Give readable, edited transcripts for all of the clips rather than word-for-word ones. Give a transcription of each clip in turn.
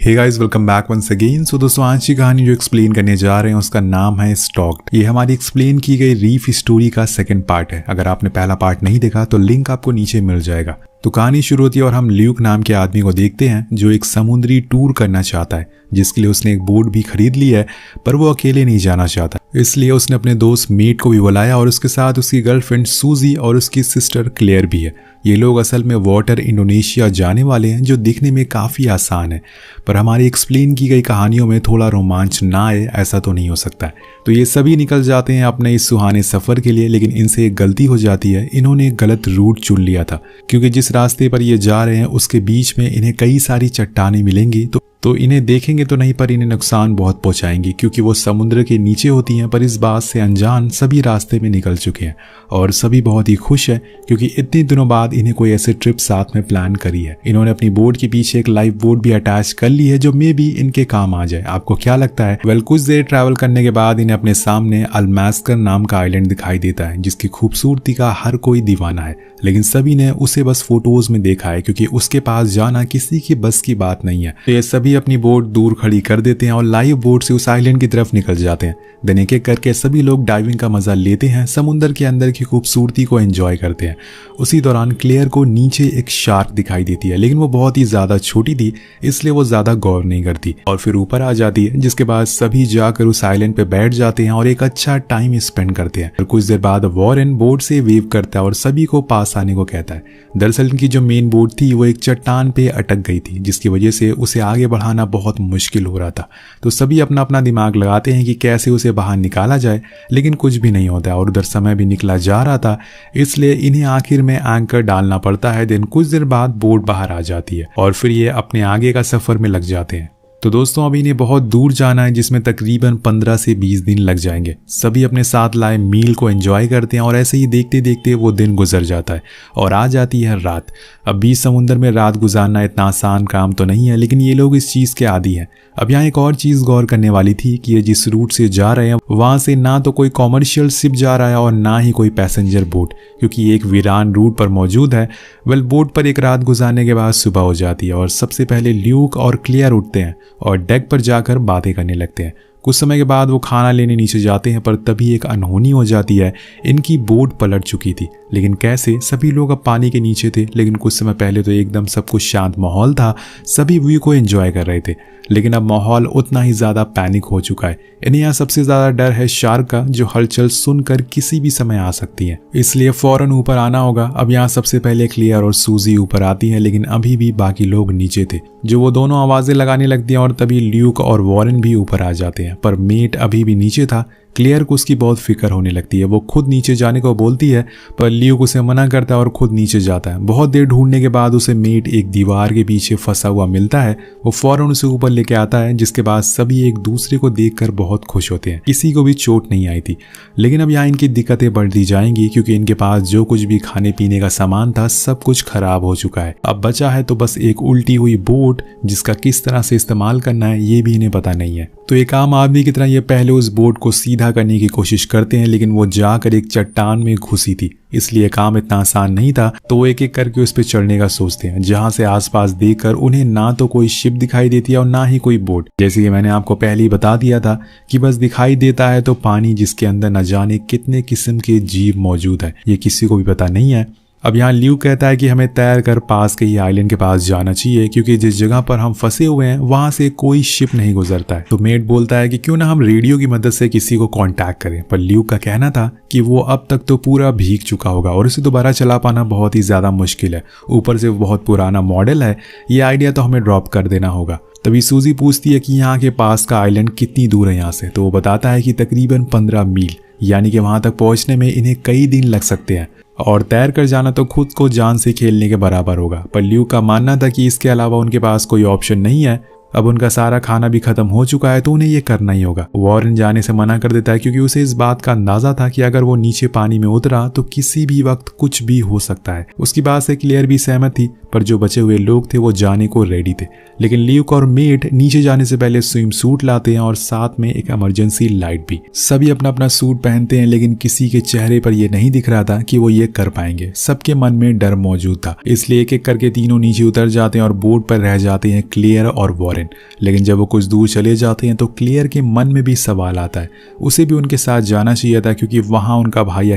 हे guys, welcome back once again. So दोस्तों, आज की कहानी जो एक्सप्लेन करने जा रहे हैं उसका नाम है स्टॉक्ड। ये हमारी एक्सप्लेन की गई रीफ स्टोरी का सेकंड पार्ट है। अगर आपने पहला पार्ट नहीं देखा तो लिंक आपको नीचे मिल जाएगा। तो कहानी शुरू होती है और हम ल्यूक नाम के आदमी को देखते हैं जो एक समुद्री टूर करना चाहता है, जिसके लिए उसने एक बोट भी खरीद ली है, पर वो अकेले नहीं जाना चाहता। इसलिए उसने अपने दोस्त मेट को भी बुलाया और उसके साथ उसकी गर्लफ्रेंड सूजी और उसकी सिस्टर क्लेयर भी है। ये लोग असल में वाटर इंडोनेशिया जाने वाले हैं, जो दिखने में काफ़ी आसान है, पर हमारी एक्सप्लेन की गई कहानियों में थोड़ा रोमांच ना आए ऐसा तो नहीं हो सकता है। तो ये सभी निकल जाते हैं अपने इस सुहाने सफ़र के लिए, लेकिन इनसे एक गलती हो जाती है। इन्होंने एक गलत रूट चुन लिया था, क्योंकि जिस रास्ते पर ये जा रहे हैं उसके बीच में इन्हें कई सारी चट्टानें मिलेंगी। तो इन्हें देखेंगे तो नहीं, पर इन्हें नुकसान बहुत पहुंचाएंगी, क्योंकि वो समुद्र के नीचे होती हैं। पर इस बात से अनजान सभी रास्ते में निकल चुके हैं और सभी बहुत ही खुश हैं, क्योंकि इतने दिनों बाद इन्हें कोई ऐसे ट्रिप साथ में प्लान करी है। इन्होंने अपनी बोट के पीछे एक लाइफ बोट भी अटैच कर ली है, जो मे भी इनके काम आ जाए। आपको क्या लगता है? वेल, कुछ देर ट्रैवल करने के बाद इन्हें अपने सामने अल्मास्कर नाम का आइलैंड दिखाई देता है, जिसकी खूबसूरती का हर कोई दीवाना है, लेकिन सभी ने उसे बस फोटोज में देखा है, क्योंकि उसके पास जाना किसी की बस की बात नहीं है। तो ये सभी अपनी बोट दूर खड़ी कर देते हैं और लाइव बोट से उस आइलैंड की तरफ निकल जाते हैं। दिन एक एक करके सभी लोग डाइविंग का मजा लेते हैं, समुद्र के अंदर की खूबसूरती को एंजॉय करते हैं। उसी दौरान क्लेयर को नीचे एक शार्क दिखाई देती है, लेकिन वो बहुत ही ज्यादा छोटी थी, इसलिए वो ज्यादा गौर नहीं करती और फिर ऊपर आ जाती है, जिसके बाद सभी जाकर उस आइलैंड पे बैठ जाते हैं और एक अच्छा टाइम स्पेंड करते हैं। और कुछ देर बाद वॉरेन बोट से वेव करता है और सभी को पास आने को कहता है। दरअसल इनकी जो मेन बोट थी वो एक चट्टान पे अटक गई थी, जिसकी वजह से उसे आगे बढ़ाना बहुत मुश्किल हो रहा था। तो सभी अपना अपना दिमाग लगाते हैं कि कैसे उसे बाहर निकाला जाए, लेकिन कुछ भी नहीं होता और उधर समय भी निकला जा रहा था, इसलिए इन्हें आखिर में एंकर डालना पड़ता है। दिन कुछ देर बाद बोट बाहर आ जाती है और फिर ये अपने आगे का सफर में लग जाते हैं। तो दोस्तों, अभी इन्हें बहुत दूर जाना है, जिसमें तकरीबन 15 से 20 दिन लग जाएंगे। सभी अपने साथ लाए मील को एंजॉय करते हैं और ऐसे ही देखते देखते वो दिन गुजर जाता है और आ जाती है रात। अब बीच समुद्र में रात गुजारना इतना आसान काम तो नहीं है, लेकिन ये लोग इस चीज़ के आदी हैं। अब यहाँ एक और चीज़ गौर करने वाली थी कि ये जिस रूट से जा रहे हैं वहाँ से ना तो कोई कॉमर्शियल शिप जा रहा है और ना ही कोई पैसेंजर बोट, क्योंकि ये एक वीरान रूट पर मौजूद है। वेल, बोट पर एक रात गुजारने के बाद सुबह हो जाती है और सबसे पहले ल्यूक और क्लियर उठते हैं और डेक पर जाकर बातें करने लगते हैं। कुछ समय के बाद वो खाना लेने नीचे जाते हैं, पर तभी एक अनहोनी हो जाती है। इनकी बोट पलट चुकी थी, लेकिन कैसे? सभी लोग अब पानी के नीचे थे, लेकिन कुछ समय पहले तो एकदम सब कुछ शांत माहौल था, सभी व्यू को एंजॉय कर रहे थे, लेकिन अब माहौल उतना ही ज़्यादा पैनिक हो चुका है। इन्हें यहाँ सबसे ज़्यादा डर है शार्क का, जो हलचल सुनकर किसी भी समय आ सकती है, इसलिए फौरन ऊपर आना होगा। अब यहाँ सबसे पहले क्लियर और सूजी ऊपर आती है, लेकिन अभी भी बाकी लोग नीचे थे, जो वो दोनों आवाज़ें लगाने लगती हैं और तभी ल्यूक और वॉरेन भी ऊपर आ जाते हैं, पर मेट अभी भी नीचे था। क्लियर को उसकी बहुत फिक्र होने लगती है, वो खुद नीचे जाने को बोलती है, पर ल्यूक उसे मना करता है और खुद नीचे जाता है। बहुत देर ढूंढने के बाद उसे मेट एक दीवार के पीछे फंसा हुआ मिलता है, वो फौरन उसे ऊपर लेके आता है, जिसके बाद सभी एक दूसरे को देखकर बहुत खुश होते हैं। किसी को भी चोट नहीं आई थी, लेकिन अब यहाँ इनकी दिक्कतें बढ़ती जाएंगी, क्योंकि इनके पास जो कुछ भी खाने पीने का सामान था सब कुछ खराब हो चुका है। अब बचा है तो बस एक उल्टी हुई बोट, जिसका किस तरह से इस्तेमाल करना है ये भी इन्हें पता नहीं है। तो एक आम आदमी की तरह ये पहले उस बोट को सीधा करने की कोशिश करते हैं, लेकिन वो जाकर एक चट्टान में घुसी थी, इसलिए काम इतना आसान नहीं था। तो वो एक एक करके उस पर चढ़ने का सोचते हैं, जहां से आसपास देखकर उन्हें ना तो कोई शिप दिखाई देती है और ना ही कोई बोट। जैसे कि मैंने आपको पहले ही बता दिया था कि बस दिखाई देता है तो पानी, जिसके अंदर न जाने कितने किस्म के जीव मौजूद है, ये किसी को भी पता नहीं है। अब यहाँ ल्यूक कहता है कि हमें तैर कर पास के ही आइलैंड के पास जाना चाहिए, क्योंकि जिस जगह पर हम फंसे हुए हैं वहां से कोई शिप नहीं गुजरता है। तो मेट बोलता है कि क्यों ना हम रेडियो की मदद से किसी को कांटेक्ट करें, पर ल्यूक का कहना था कि वो अब तक तो पूरा भीग चुका होगा और उसे दोबारा चला पाना बहुत ही ज्यादा मुश्किल है, ऊपर से वो बहुत पुराना मॉडल है, ये आइडिया तो हमें ड्रॉप कर देना होगा। तभी सूजी पूछती है कि यहाँ के पास का आइलैंड कितनी दूर है यहाँ से, तो वो बताता है कि तकरीबन 15 मील, यानी कि वहां तक पहुंचने में इन्हें कई दिन लग सकते हैं और तैर कर जाना तो खुद को जान से खेलने के बराबर होगा। पर ल्यूक का मानना था कि इसके अलावा उनके पास कोई ऑप्शन नहीं है। अब उनका सारा खाना भी खत्म हो चुका है, तो उन्हें ये करना ही होगा। वॉरेन जाने से मना कर देता है, क्योंकि उसे इस बात का अंदाजा था कि अगर वो नीचे पानी में उतरा तो किसी भी वक्त कुछ भी हो सकता है। उसकी बात से क्लियर भी सहमत थी, पर जो बचे हुए लोग थे वो जाने को रेडी थे। लेकिन ल्यूक और मेट नीचे जाने से पहले स्विम सूट लाते हैं और साथ में एक इमरजेंसी लाइट भी। सभी अपना अपना सूट पहनते हैं, लेकिन किसी के चेहरे पर यह नहीं दिख रहा था कि वो ये कर पाएंगे। सबके मन में डर मौजूद था, इसलिए एक एक करके तीनों नीचे उतर जाते हैं और बोट पर रह जाते हैं क्लियर और वॉरेन। आइलैंड। लेकिन जब वो कुछ दूर चले जाते हैं तो क्लियर के मन में भी सवाल आता है, उसे भी उनके साथ जाना चाहिए था क्योंकि वहां उनका भाई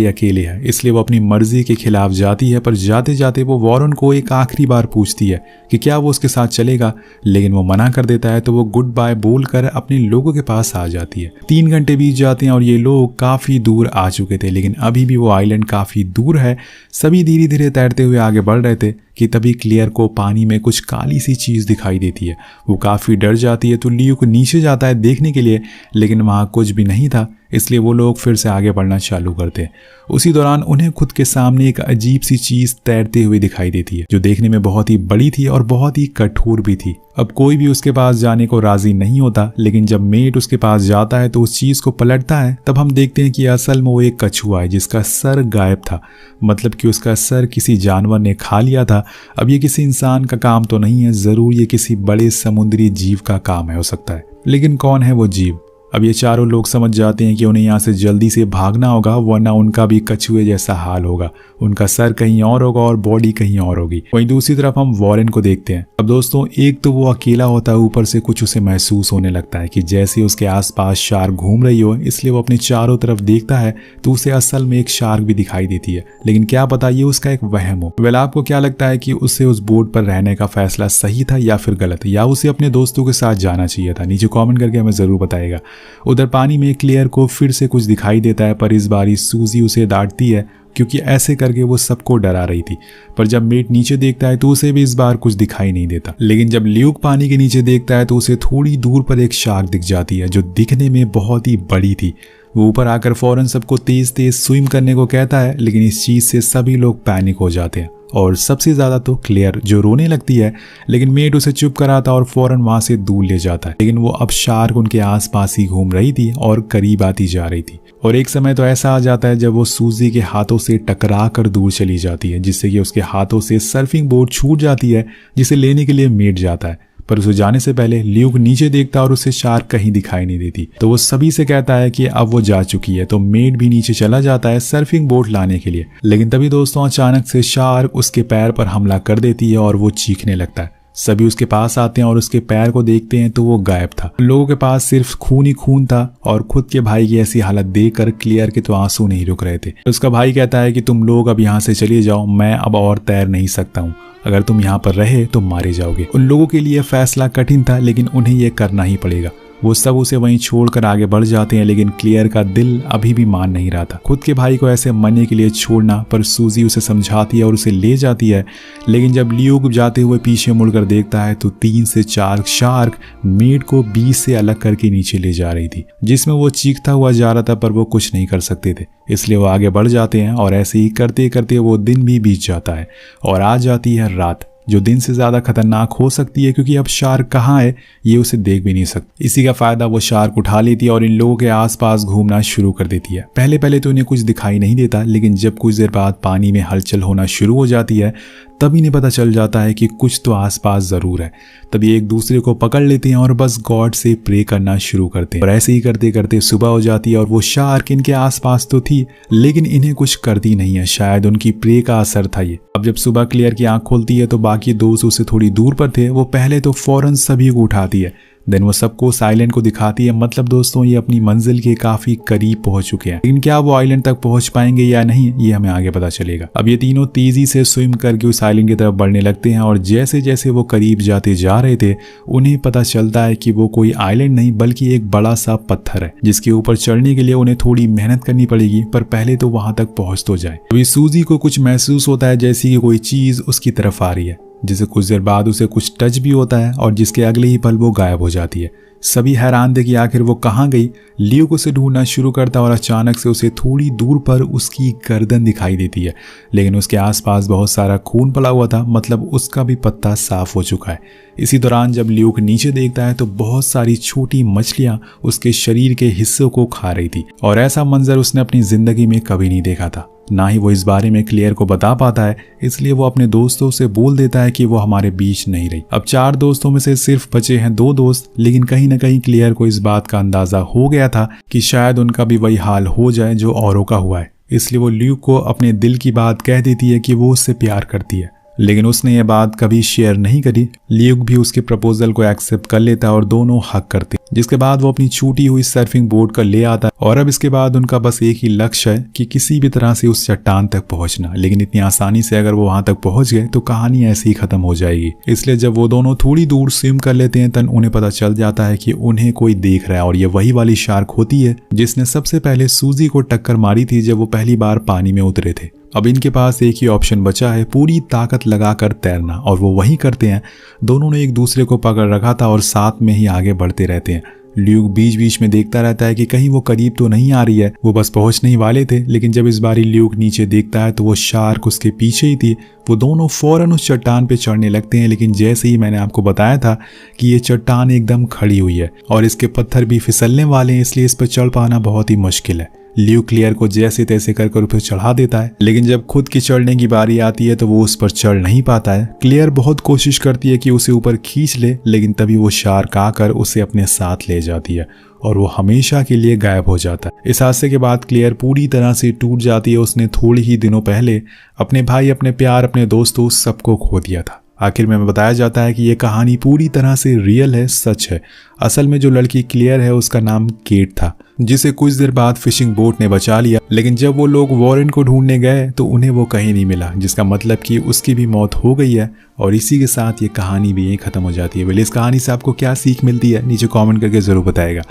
अकेले है, इसलिए वो अपनी मर्जी के खिलाफ जाती है। पर जाते जाते वो वॉरेन को एक आखिरी बार पूछती है कि क्या वो उसके साथ चलेगा, लेकिन वो मना कर देता है। तो वो गुड बाय बोलकर अपने लोगों के पास आ जाती है। 3 घंटे बीत जाते हैं और ये लोग काफी दूर आ चुके थे, लेकिन अभी भी वो आइलैंड काफी दूर है। सभी धीरे धीरे तैरते हुए आगे बढ़ रहे थे कि तभी क्लियर को पानी में कुछ काली सी चीज दिखाई देती है। वो काफी डर जाती है तो ल्यूक नीचे जाता है देखने के लिए, लेकिन वहां कुछ भी नहीं था, इसलिए वो लोग फिर से आगे बढ़ना चालू करते हैं। उसी दौरान उन्हें खुद के सामने एक अजीब सी चीज तैरते हुए दिखाई देती है, जो देखने में बहुत ही बड़ी थी और बहुत ही कठोर भी थी। अब कोई भी उसके पास जाने को राजी नहीं होता, लेकिन जब मेट उसके पास जाता है तो उस चीज को पलटता है। तब हम देखते हैं कि असल में वो एक कछुआ है जिसका सर गायब था, मतलब कि उसका सर किसी जानवर ने खा लिया था। अब ये किसी इंसान का काम तो नहीं है, जरूर ये किसी बड़े समुद्री जीव का काम है हो सकता है। लेकिन कौन है वो जीव? अब ये चारों लोग समझ जाते हैं कि उन्हें यहाँ से जल्दी से भागना होगा, वरना उनका भी कछुए जैसा हाल होगा। उनका सर कहीं और होगा और बॉडी कहीं और होगी। वहीं दूसरी तरफ हम वॉरेन को देखते हैं। अब दोस्तों, एक तो वो अकेला होता है, ऊपर से कुछ उसे महसूस होने लगता है कि जैसे उसके आसपास शार्क घूम रही हो, इसलिए वो अपने चारों तरफ देखता है तो उसे असल में एक शार्क भी दिखाई देती है। लेकिन क्या पता ये उसका एक वहम हो। वेल, आपको क्या लगता है कि उसे उस बोट पर रहने का फैसला सही था या फिर गलत, या उसे अपने दोस्तों के साथ जाना चाहिए था? नीचे कॉमेंट करके हमें जरूर बताएगा। उधर पानी में क्लियर को फिर से कुछ दिखाई देता है, पर इस बार सूजी उसे डांटती है क्योंकि ऐसे करके वो सबको डरा रही थी। पर जब मेट नीचे देखता है तो उसे भी इस बार कुछ दिखाई नहीं देता। लेकिन जब ल्यूक पानी के नीचे देखता है तो उसे थोड़ी दूर पर एक शार्क दिख जाती है जो दिखने में बहुत ही बड़ी थी। वो ऊपर आकर फौरन सबको तेज तेज स्विम करने को कहता है, लेकिन इस चीज से सभी लोग पैनिक हो जाते हैं और सबसे ज्यादा तो क्लियर, जो रोने लगती है। लेकिन मेट उसे चुप कराता और फौरन वहां से दूर ले जाता है। लेकिन वो अब शार्क उनके आसपास ही घूम रही थी और करीब आती जा रही थी। और एक समय तो ऐसा आ जाता है जब वो सूजी के हाथों से टकरा कर दूर चली जाती है, जिससे कि उसके हाथों से सर्फिंग बोर्ड छूट जाती है, जिसे लेने के लिए मेट जाता है। पर उसे जाने से पहले ल्यूक नीचे देखता और उसे शार्क कहीं दिखाई नहीं देती। तो वो सभी से कहता है कि अब वो जा चुकी है। तो मेट भी नीचे चला जाता है सर्फिंग बोट लाने के लिए। लेकिन तभी दोस्तों अचानक से शार्क उसके पैर पर हमला कर देती है और वो चीखने लगता है। सभी उसके पास आते हैं और उसके पैर को देखते हैं तो वो गायब था। लोगों के पास सिर्फ खून ही खून था और खुद के भाई की ऐसी हालत देखकर क्लियर के तो आंसू नहीं रुक रहे थे। उसका भाई कहता है कि तुम लोग अब यहाँ से चले जाओ, मैं अब और तैर नहीं सकता हूँ। अगर तुम यहाँ पर रहे तो मारे जाओगे। उन लोगों के लिए फैसला कठिन था, लेकिन उन्हें यह करना ही पड़ेगा। वो सब उसे वहीं छोड़कर आगे बढ़ जाते हैं, लेकिन क्लियर का दिल अभी भी मान नहीं रहा था खुद के भाई को ऐसे मरने के लिए छोड़ना। पर सूजी उसे समझाती है और उसे ले जाती है। लेकिन जब ल्यूक जाते हुए पीछे मुड़कर देखता है तो 3 से 4 शार्क मेट को बीच से अलग करके नीचे ले जा रही थी, जिसमें वो चीखता हुआ जा रहा था, पर वो कुछ नहीं कर सकते थे। इसलिए वो आगे बढ़ जाते हैं और ऐसे ही करते करते वो दिन भी बीत जाता है और आ जाती है रात, जो दिन से ज्यादा खतरनाक हो सकती है क्योंकि अब शार्क कहाँ है ये उसे देख भी नहीं सकती। इसी का फायदा वो शार्क उठा लेती है और इन लोगों के आसपास घूमना शुरू कर देती है। पहले पहले तो इन्हें कुछ दिखाई नहीं देता, लेकिन जब कुछ देर बाद पानी में हलचल होना शुरू हो जाती है तब इन्हें पता चल जाता है कि कुछ तो आसपास जरूर है। तभी एक दूसरे को पकड़ लेते हैं और बस गॉड से प्रे करना शुरू करते हैं। और ऐसे ही करते करते सुबह हो जाती है और वो शार्क इनके आसपास तो थी, लेकिन इन्हें कुछ करती नहीं है। शायद उनकी प्रे का असर था ये। अब जब सुबह क्लियर की आंख खोलती है तो बाकी दोस्त उससे थोड़ी दूर पर थे। वो पहले तो फौरन सभी को उठाती है, देन वो सबको आइलैंड को दिखाती है। मतलब दोस्तों ये अपनी मंजिल के काफी करीब पहुंच चुके हैं, लेकिन क्या वो आइलैंड तक पहुंच पाएंगे या नहीं ये हमें आगे पता चलेगा। अब ये तीनों तेजी से स्विम करके उस आइलैंड की तरफ बढ़ने लगते हैं और जैसे जैसे वो करीब जाते जा रहे थे उन्हें पता चलता है कि वो कोई आइलैंड नहीं बल्कि एक बड़ा सा पत्थर है, जिसके ऊपर चढ़ने के लिए उन्हें थोड़ी मेहनत करनी पड़ेगी, पर पहले तो वहां तक पहुंच तो जाए। अभी सूजी को कुछ महसूस होता है जैसे कि कोई चीज उसकी तरफ आ रही है, जिसे कुछ देर बाद उसे कुछ टच भी होता है और जिसके अगले ही पल वो गायब हो जाती है। सभी हैरान थे कि आखिर वो कहाँ गई। ल्यूक उसे ढूंढना शुरू करता और अचानक से उसे थोड़ी दूर पर उसकी गर्दन दिखाई देती है, लेकिन उसके आसपास बहुत सारा खून पड़ा हुआ था, मतलब उसका भी पत्ता साफ हो चुका है। इसी दौरान जब ल्यूक नीचे देखता है तो बहुत सारी छोटी मछलियां उसके शरीर के हिस्सों को खा रही थी और ऐसा मंजर उसने अपनी जिंदगी में कभी नहीं देखा था। ना ही वो इस बारे में क्लियर को बता पाता है, इसलिए वो अपने दोस्तों से बोल देता है कि वो हमारे बीच नहीं रही। अब 4 दोस्तों में से सिर्फ बचे हैं 2 दोस्त, लेकिन कहीं ना कहीं क्लियर को इस बात का अंदाजा हो गया था कि शायद उनका भी वही हाल हो जाए जो औरों का हुआ है। इसलिए वो ल्यूक को अपने दिल की बात कह देती है कि वो उससे प्यार करती है। लेकिन उसने ये बात कभी शेयर नहीं करी। ल्यूक भी उसके प्रपोजल को एक्सेप्ट कर लेता और दोनों हक करते, जिसके बाद वो अपनी छूटी हुई सर्फिंग बोर्ड का ले आता और अब इसके बाद उनका बस एक ही लक्ष्य है कि किसी भी तरह से उस चट्टान तक पहुंचना। लेकिन इतनी आसानी से अगर वो वहां तक पहुंच गए तो कहानी ऐसे ही खत्म हो जाएगी। इसलिए जब वो दोनों थोड़ी दूर स्विम कर लेते हैं तब उन्हें पता चल जाता है कि उन्हें कोई देख रहा है और ये वही वाली शार्क होती है जिसने सबसे पहले सूजी को टक्कर मारी थी जब वो पहली बार पानी में उतरे थे। अब इनके पास एक ही ऑप्शन बचा है, पूरी ताकत लगाकर तैरना, और वो वही करते हैं। दोनों ने एक दूसरे को पकड़ रखा था और साथ में ही आगे बढ़ते रहते हैं। ल्यूक बीच बीच में देखता रहता है कि कहीं वो करीब तो नहीं आ रही है। वो बस पहुंचने ही वाले थे, लेकिन जब इस बारी ल्यूक नीचे देखता है तो वो शार्क उसके पीछे ही थी। वो दोनों फौरन उस चट्टान पे चढ़ने लगते हैं, लेकिन जैसे ही मैंने आपको बताया था कि ये चट्टान एकदम खड़ी हुई है और इसके पत्थर भी फिसलने वाले हैं, इसलिए इस पर चढ़ पाना बहुत ही मुश्किल है। ल्यूक क्लियर को जैसे तैसे कर उसे चढ़ा देता है, लेकिन जब खुद की चढ़ने की बारी आती है तो वो उस पर चढ़ नहीं पाता है। क्लियर बहुत कोशिश करती है कि उसे ऊपर खींच ले, लेकिन तभी वो शार्क आकर उसे अपने साथ ले जाती है और वो हमेशा के लिए गायब हो जाता है। इस हादसे के बाद क्लियर पूरी तरह से टूट जाती है। उसने थोड़ी ही दिनों पहले अपने भाई, अपने प्यार, अपने दोस्तों सबको खो दिया था। आखिर में बताया जाता है कि ये कहानी पूरी तरह से रियल है, सच है। असल में जो लड़की क्लियर है उसका नाम केट था, जिसे कुछ देर बाद फिशिंग बोट ने बचा लिया। लेकिन जब वो लोग वॉरेन को ढूंढने गए तो उन्हें वो कहीं नहीं मिला, जिसका मतलब कि उसकी भी मौत हो गई है। और इसी के साथ ये कहानी भी यहीं खत्म हो जाती है। वेल, इस कहानी से आपको क्या सीख मिलती है नीचे कमेंट करके जरूर बताएगा।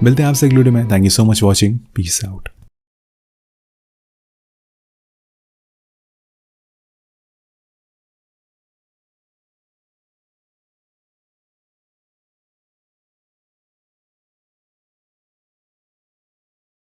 मिलते हैं आपसे अगले वीडियो में। Thank you so much watching. Peace out.